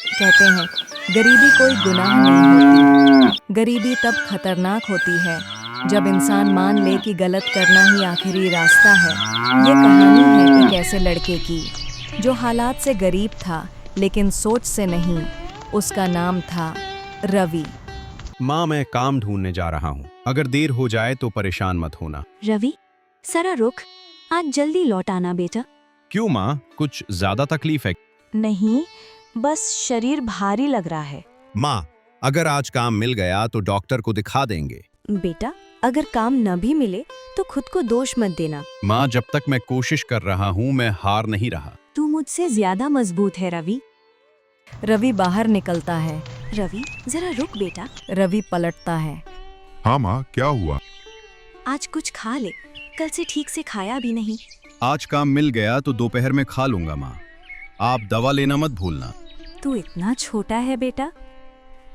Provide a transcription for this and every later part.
कहते हैं गरीबी कोई गुनाह नहीं होती। गरीबी तब खतरनाक होती है जब इंसान मान ले कि गलत करना ही आखिरी रास्ता है। ये कहानी है एक ऐसे लड़के की जो हालात से गरीब था लेकिन सोच से नहीं। उसका नाम था रवि। माँ, मैं काम ढूंढने जा रहा हूँ। अगर देर हो जाए तो परेशान मत होना। रवि, जरा रुक, आज जल्दी लौट आना बेटा। क्यों माँ, कुछ ज्यादा तकलीफ है? नहीं, बस शरीर भारी लग रहा है। माँ, अगर आज काम मिल गया तो डॉक्टर को दिखा देंगे। बेटा, अगर काम न भी मिले तो खुद को दोष मत देना। माँ, जब तक मैं कोशिश कर रहा हूँ मैं हार नहीं रहा। तू मुझसे ज्यादा मजबूत है रवि। रवि बाहर निकलता है। रवि, जरा रुक बेटा। रवि पलटता है। हाँ माँ, क्या हुआ? आज कुछ खा ले, कल से ठीक से खाया भी नहीं। आज काम मिल गया तो दोपहर में खा लूंगा माँ। आप दवा लेना मत भूलना। तू इतना छोटा है बेटा,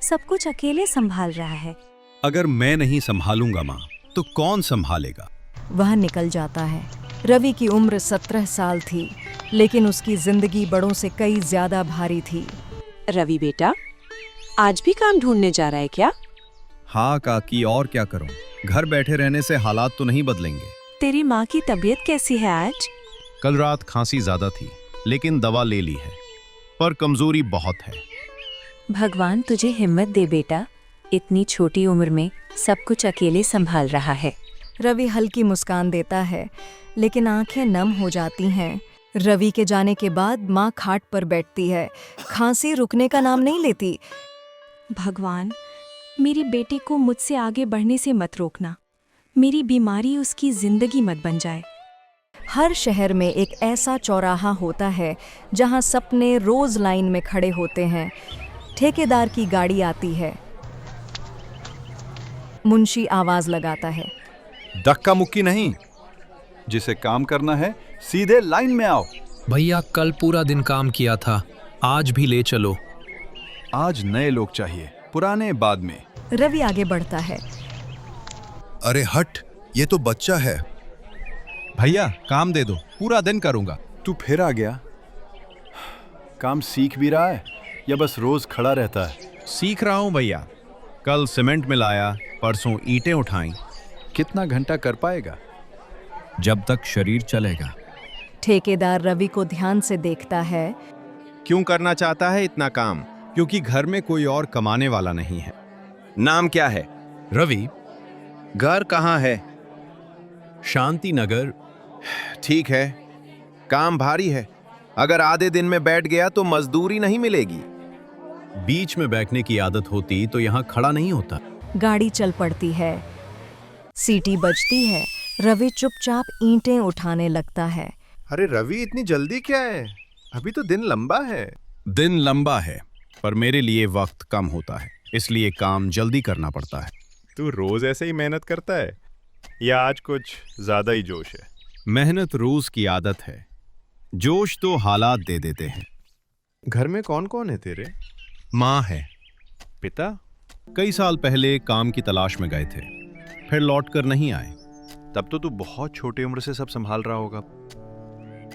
सब कुछ अकेले संभाल रहा है। अगर मैं नहीं संभालूंगा माँ तो कौन संभालेगा? वह निकल जाता है। रवि की उम्र 17 साल थी लेकिन उसकी जिंदगी बड़ों से कई ज्यादा भारी थी। रवि बेटा, आज भी काम ढूंढने जा रहा है क्या? हाँ काकी, और क्या करूं? घर बैठे रहने से हालात तो नहीं बदलेंगे। तेरी माँ की तबीयत कैसी है आज? कल रात खांसी ज्यादा थी लेकिन दवा ले ली है, पर कमजोरी बहुत है। भगवान तुझे हिम्मत दे बेटा, इतनी छोटी उम्र में सब कुछ अकेले संभाल रहा है। रवि हल्की मुस्कान देता है लेकिन आंखें नम हो जाती हैं। रवि के जाने के बाद माँ खाट पर बैठती है। खांसी रुकने का नाम नहीं लेती। भगवान, मेरी बेटी को मुझसे आगे बढ़ने से मत रोकना। मेरी बीमारी उसकी जिंदगी मत बन जाए। हर शहर में एक ऐसा चौराहा होता है जहाँ सपने रोज लाइन में खड़े होते हैं। ठेकेदार की गाड़ी आती है। मुंशी आवाज लगाता है। धक्का मुक्की नहीं, जिसे काम करना है सीधे लाइन में आओ। भैया, कल पूरा दिन काम किया था, आज भी ले चलो। आज नए लोग चाहिए, पुराने बाद में। रवि आगे बढ़ता है। अरे हट, ये तो बच्चा है। भैया काम दे दो, पूरा दिन करूंगा। तू फिर आ गया। काम सीख भी रहा है या बस रोज खड़ा रहता है? सीख रहा हूं भैया। कल सीमेंट मिलाया, परसों ईंटें उठाई। कितना घंटा कर पाएगा? जब तक शरीर चलेगा। ठेकेदार रवि को ध्यान से देखता है। क्यों करना चाहता है इतना काम? क्योंकि घर में कोई और कमाने वाला नहीं है। नाम क्या है? रवि। घर कहाँ है? शांति नगर। ठीक है, काम भारी है। अगर आधे दिन में बैठ गया तो मजदूरी नहीं मिलेगी। बीच में बैठने की आदत होती तो यहाँ खड़ा नहीं होता। गाड़ी चल पड़ती है। सीटी बजती है। रवि चुपचाप ईंटें उठाने लगता है। अरे रवि, इतनी जल्दी क्या है? अभी तो दिन लंबा है। दिन लंबा है पर मेरे लिए वक्त कम होता है, इसलिए काम जल्दी करना पड़ता है। तू रोज ऐसे ही मेहनत करता है या आज कुछ ज्यादा ही जोश है? मेहनत रोज की आदत है, जोश तो हालात दे देते हैं। घर में कौन कौन है तेरे? माँ है। पिता? कई साल पहले काम की तलाश में गए थे, फिर लौट कर नहीं आए। तब तो तू बहुत छोटी उम्र से सब संभाल रहा होगा।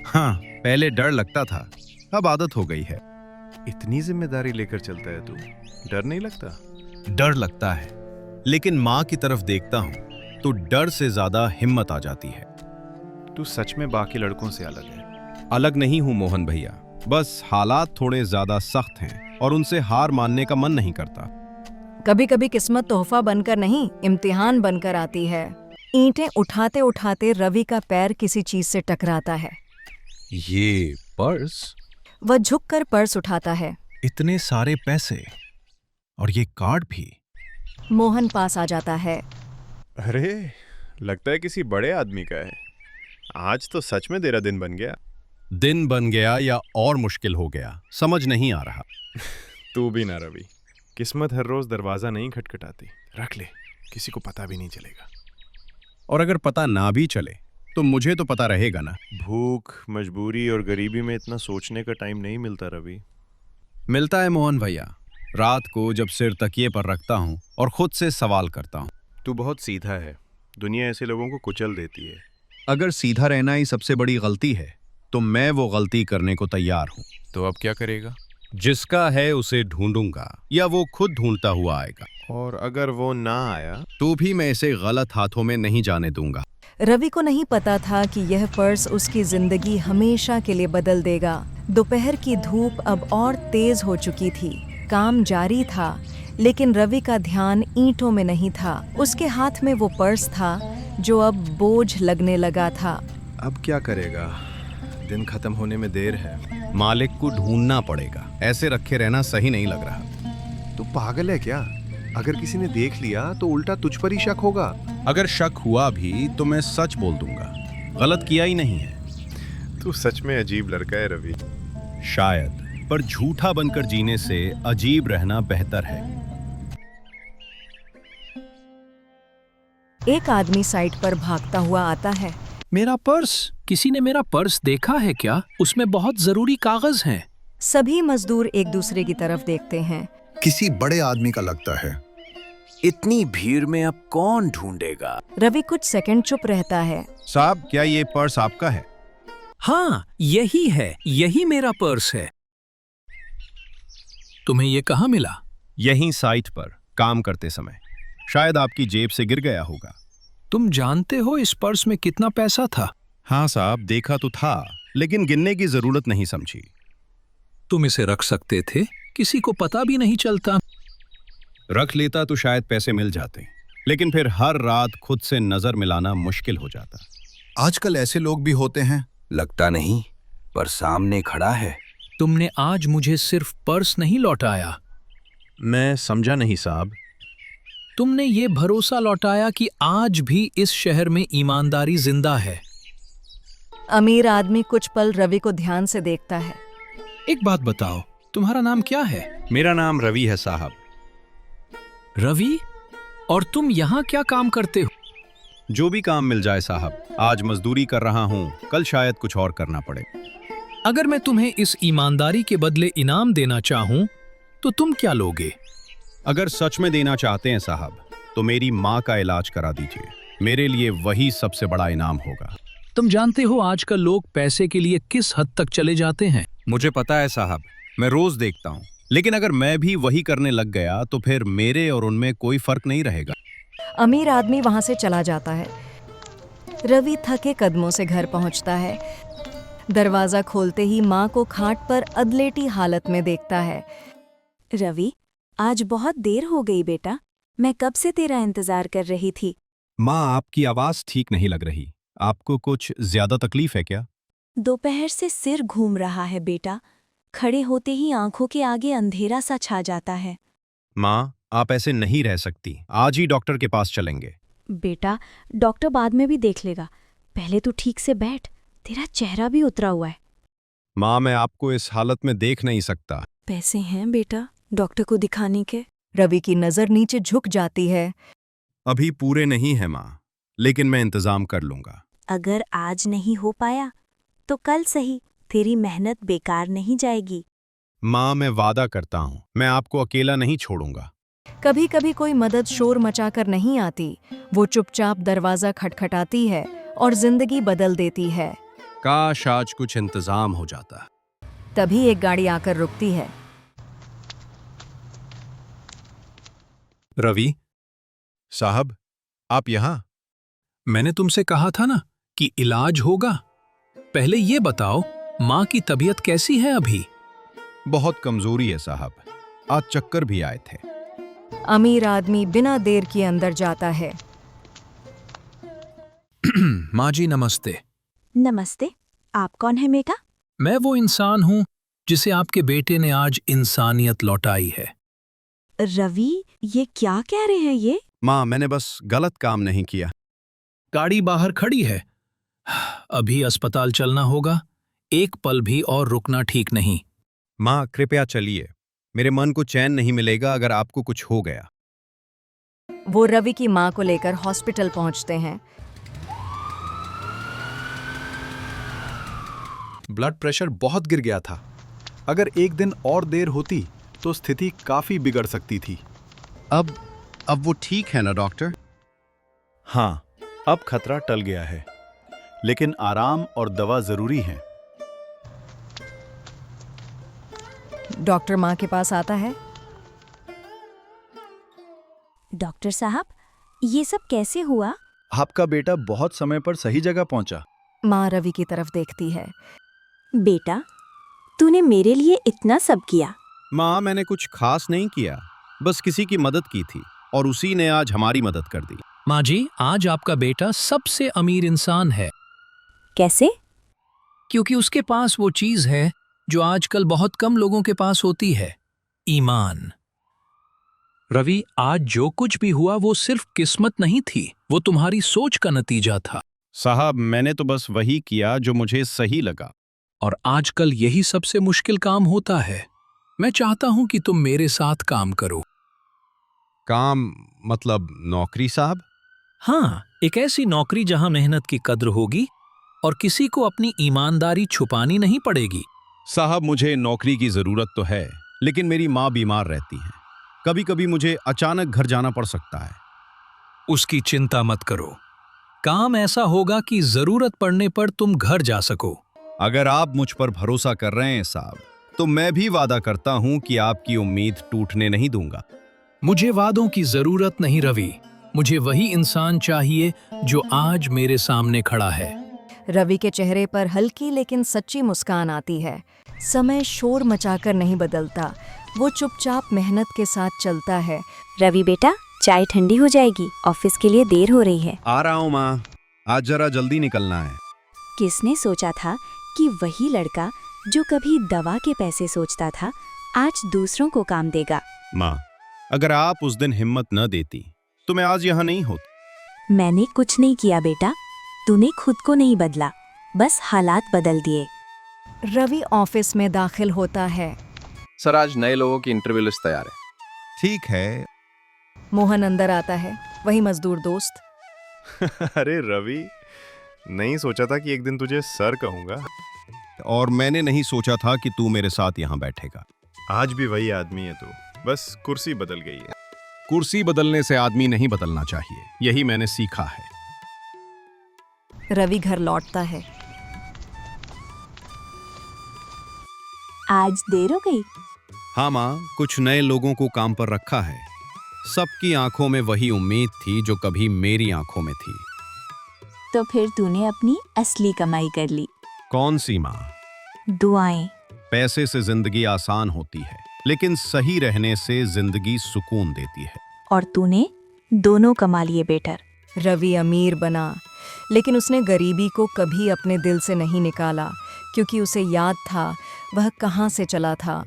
हाँ, पहले डर लगता था, अब आदत हो गई है। इतनी जिम्मेदारी लेकर चलता है तू, डर नहीं लगता? डर लगता है, लेकिन माँ की तरफ देखता हूँ तो डर से ज्यादा हिम्मत आ जाती है। तू सच में बाकी लड़कों से अलग है। अलग नहीं हूँ मोहन भैया, बस हालात थोड़े ज्यादा सख्त हैं और उनसे हार मानने का मन नहीं करता। कभी कभी किस्मत तोहफा बनकर नहीं, इम्तिहान बनकर आती है। ईंटें उठाते उठाते रवि का पैर किसी चीज से टकराता है। ये पर्स? वह झुककर पर्स उठाता है। इतने सारे पैसे और ये कार्ड भी। मोहन पास आ जाता है। अरे, लगता है किसी बड़े आदमी का है। आज तो सच में तेरा दिन बन गया। दिन बन गया या और मुश्किल हो गया, समझ नहीं आ रहा। तू भी ना रवि, किस्मत हर रोज दरवाजा नहीं खटखटाती। रख ले, किसी को पता भी नहीं चलेगा। और अगर पता ना भी चले तो मुझे तो पता रहेगा ना। भूख, मजबूरी और गरीबी में इतना सोचने का टाइम नहीं मिलता रवि। मिलता है मोहन भैया, रात को जब सिर तकिए पर रखता हूँ और खुद से सवाल करता हूँ। तू बहुत सीधा है, दुनिया ऐसे लोगों को कुचल देती है। अगर सीधा रहना ही सबसे बड़ी गलती है तो मैं वो गलती करने को तैयार हूँ। तो अब क्या करेगा? जिसका है उसे ढूंढूंगा या वो खुद ढूंढता हुआ आएगा। और अगर वो ना आया? तो भी मैं इसे गलत हाथों में नहीं जाने दूंगा। रवि को नहीं पता था कि यह पर्स उसकी जिंदगी हमेशा के लिए बदल देगा। दोपहर की धूप अब और तेज हो चुकी थी। काम जारी था, लेकिन रवि का ध्यान ईंटों में नहीं था। उसके हाथ में वो पर्स था जो अब बोझ लगने लगा था। अब क्या करेगा? दिन खत्म होने में देर है। मालिक को ढूंढना पड़ेगा। ऐसे रखे रहना सही नहीं लग रहा। तू पागल है क्या? अगर किसी ने देख लिया तो उल्टा तुझ पर ही शक होगा। अगर शक हुआ भी तो मैं सच बोल दूंगा। गलत किया ही नहीं है। तू सच में अजीब लड़का है रवि। शायद, पर झूठा बनकर जीने से अजीब रहना बेहतर है। एक आदमी साइट पर भागता हुआ आता है। मेरा पर्स! किसी ने मेरा पर्स देखा है क्या? उसमें बहुत जरूरी कागज हैं। सभी मजदूर एक दूसरे की तरफ देखते हैं। किसी बड़े आदमी का लगता है। इतनी भीड़ में अब कौन ढूंढेगा? रवि कुछ सेकंड चुप रहता है। साहब, क्या ये पर्स आपका है? हाँ, यही है। यही मेरा पर्स है। तुम्हें ये कहाँ मिला? यहीं साइट पर काम करते समय। शायद आपकी जेब से गिर गया होगा। तुम जानते हो इस पर्स में कितना पैसा था? हाँ साहब, देखा तो था, लेकिन गिनने की जरूरत नहीं समझी। तुम इसे रख सकते थे, किसी को पता भी नहीं चलता। रख लेता तो शायद पैसे मिल जाते, लेकिन फिर हर रात खुद से नजर मिलाना मुश्किल हो जाता। आजकल ऐसे लोग भी होते हैं। लगता नहीं, पर सामने खड़ा है। तुमने आज मुझे सिर्फ पर्स नहीं लौटाया, मैं समझा नहीं साहब। तुमने ये भरोसा लौटाया कि आज भी इस शहर में ईमानदारी जिंदा है। अमीर आदमी कुछ पल रवि को ध्यान से देखता है। एक बात बताओ, तुम्हारा नाम क्या है? मेरा नाम रवि है साहब। रवि? और तुम यहाँ क्या काम करते हो? जो भी काम मिल जाए साहब। आज मजदूरी कर रहा हूँ, कल शायद कुछ और करना पड़े। अगर मैं तुम्हें इस ईमानदारी के बदले इनाम देना चाहूं, तो तुम क्या लोगे? अगर सच में देना चाहते हैं साहब, तो मेरी माँ का इलाज करा दीजिए। मेरे लिए वही सबसे बड़ा इनाम होगा। तुम जानते हो आजकल लोग पैसे के लिए किस हद तक चले जाते हैं? मुझे पता है साहब, मैं रोज देखता हूँ। लेकिन अगर मैं भी वही करने लग गया तो फिर मेरे और उनमें कोई फर्क नहीं रहेगा। अमीर आदमी वहां से चला जाता है। रवि थके कदमों से घर पहुंचता है। दरवाजा खोलते ही माँ को खाट पर अधलेटी हालत में देखता है। रवि, आज बहुत देर हो गई बेटा। मैं कब से तेरा इंतजार कर रही थी। माँ, आपकी आवाज ठीक नहीं लग रही। आपको कुछ ज्यादा तकलीफ है क्या? दोपहर से सिर घूम रहा है बेटा। खड़े होते ही आंखों के आगे अंधेरा सा छा जाता है। माँ, आप ऐसे नहीं रह सकती। आज ही डॉक्टर के पास चलेंगे। बेटा, डॉक्टर बाद में भी देख लेगा। पहले तू ठीक से बैठ, तेरा चेहरा भी उतरा हुआ है। माँ, मैं आपको इस हालत में देख नहीं सकता। पैसे हैं बेटा डॉक्टर को दिखाने के? रवि की नजर नीचे झुक जाती है। अभी पूरे नहीं है माँ, लेकिन मैं इंतजाम कर लूंगा। अगर आज नहीं हो पाया तो कल सही, तेरी मेहनत बेकार नहीं जाएगी। माँ, मैं वादा करता हूँ, मैं आपको अकेला नहीं छोड़ूंगा। कभी कभी कोई मदद शोर मचाकर नहीं आती। वो चुपचाप दरवाजा खटखटाती है और जिंदगी बदल देती है। काश आज कुछ इंतजाम हो जाता। तभी एक गाड़ी आकर रुकती है। रवि, साहब, आप यहाँ? मैंने तुमसे कहा था ना कि इलाज होगा। पहले ये बताओ, माँ की तबीयत कैसी है अभी? बहुत कमजोरी है साहब, आज चक्कर भी आए थे। अमीर आदमी बिना देर किए अंदर जाता है। माँ जी नमस्ते। नमस्ते, आप कौन है बेटा? मैं वो इंसान हूँ जिसे आपके बेटे ने आज इंसानियत लौटाई है। रवि, ये क्या कह रहे हैं ये? माँ, मैंने बस गलत काम नहीं किया। गाड़ी बाहर खड़ी है, अभी अस्पताल चलना होगा। एक पल भी और रुकना ठीक नहीं। माँ, कृपया चलिए। मेरे मन को चैन नहीं मिलेगा अगर आपको कुछ हो गया। वो रवि की माँ को लेकर हॉस्पिटल पहुंचते हैं। ब्लड प्रेशर बहुत गिर गया था। अगर एक दिन और देर होती तो स्थिति काफी बिगड़ सकती थी। अब वो ठीक है ना डॉक्टर? हाँ, अब खतरा टल गया है, लेकिन आराम और दवा जरूरी है। डॉक्टर माँ के पास आता है। डॉक्टर साहब, ये सब कैसे हुआ? आपका बेटा बहुत समय पर सही जगह पहुंचा। माँ रवि की तरफ देखती है। बेटा, तूने मेरे लिए इतना सब किया। माँ, मैंने कुछ खास नहीं किया, बस किसी की मदद की थी और उसी ने आज हमारी मदद कर दी। माँ जी, आज आपका बेटा सबसे अमीर इंसान है, कैसे? क्योंकि उसके पास वो चीज है जो आजकल बहुत कम लोगों के पास होती है, ईमान। रवि, आज जो कुछ भी हुआ वो सिर्फ किस्मत नहीं थी, वो तुम्हारी सोच का नतीजा था। साहब, मैंने तो बस वही किया जो मुझे सही लगा। और आजकल यही सबसे मुश्किल काम होता है। मैं चाहता हूं कि तुम मेरे साथ काम करो। काम मतलब नौकरी साहब? हाँ, एक ऐसी नौकरी जहां मेहनत की कद्र होगी और किसी को अपनी ईमानदारी छुपानी नहीं पड़ेगी। साहब, मुझे नौकरी की जरूरत तो है, लेकिन मेरी माँ बीमार रहती है। कभी कभी मुझे अचानक घर जाना पड़ सकता है। उसकी चिंता मत करो, काम ऐसा होगा कि जरूरत पड़ने पर तुम घर जा सको। अगर आप मुझ पर भरोसा कर रहे हैं साहब, तो मैं भी वादा करता हूं कि आपकी उम्मीद टूटने नहीं दूंगा। मुझे वादों की जरूरत नहीं रवि, मुझे वही इंसान चाहिए जो आज मेरे सामने खड़ा है। रवि के चेहरे पर हल्की लेकिन सच्ची मुस्कान आती है। समय शोर मचाकर नहीं बदलता, वो चुपचाप मेहनत के साथ चलता है। रवि बेटा, चाय ठंडी हो जाएगी, ऑफिस के लिए देर हो रही है। आ रहा हूं माँ, आज जरा जल्दी निकलना है। किसने सोचा था कि वही लड़का जो कभी दवा के पैसे सोचता था, आज दूसरों को काम देगा। माँ, अगर आप उस दिन हिम्मत न देती तो मैं आज यहाँ नहीं होता। मैंने कुछ नहीं किया बेटा, तूने खुद को नहीं बदला, बस हालात बदल दिए। रवि ऑफिस में दाखिल होता है। सर, आज नए लोगों की इंटरव्यू लिस्ट तैयार है। ठीक है। मोहन अंदर आता है, वही मजदूर दोस्त। अरे रवि, नहीं सोचा था कि एक दिन तुझे सर कहूंगा। और मैंने नहीं सोचा था कि तू मेरे साथ यहाँ बैठेगा। आज भी वही आदमी है तू, बस कुर्सी बदल गई है। कुर्सी बदलने से आदमी नहीं बदलना चाहिए, यही मैंने सीखा है। रवि घर लौटता है। आज देर हो गई। हाँ माँ, कुछ नए लोगों को काम पर रखा है। सबकी आंखों में वही उम्मीद थी जो कभी मेरी आंखों में थी। तो फिर तूने अपनी असली कमाई कर ली। कौन सी माँ? दुआएं। पैसे से जिंदगी आसान होती है, लेकिन सही रहने से जिंदगी सुकून देती है। और तूने दोनों कमा लिए बेटा। रवि अमीर बना, लेकिन उसने गरीबी को कभी अपने दिल से नहीं निकाला, क्योंकि उसे याद था वह कहाँ से चला था।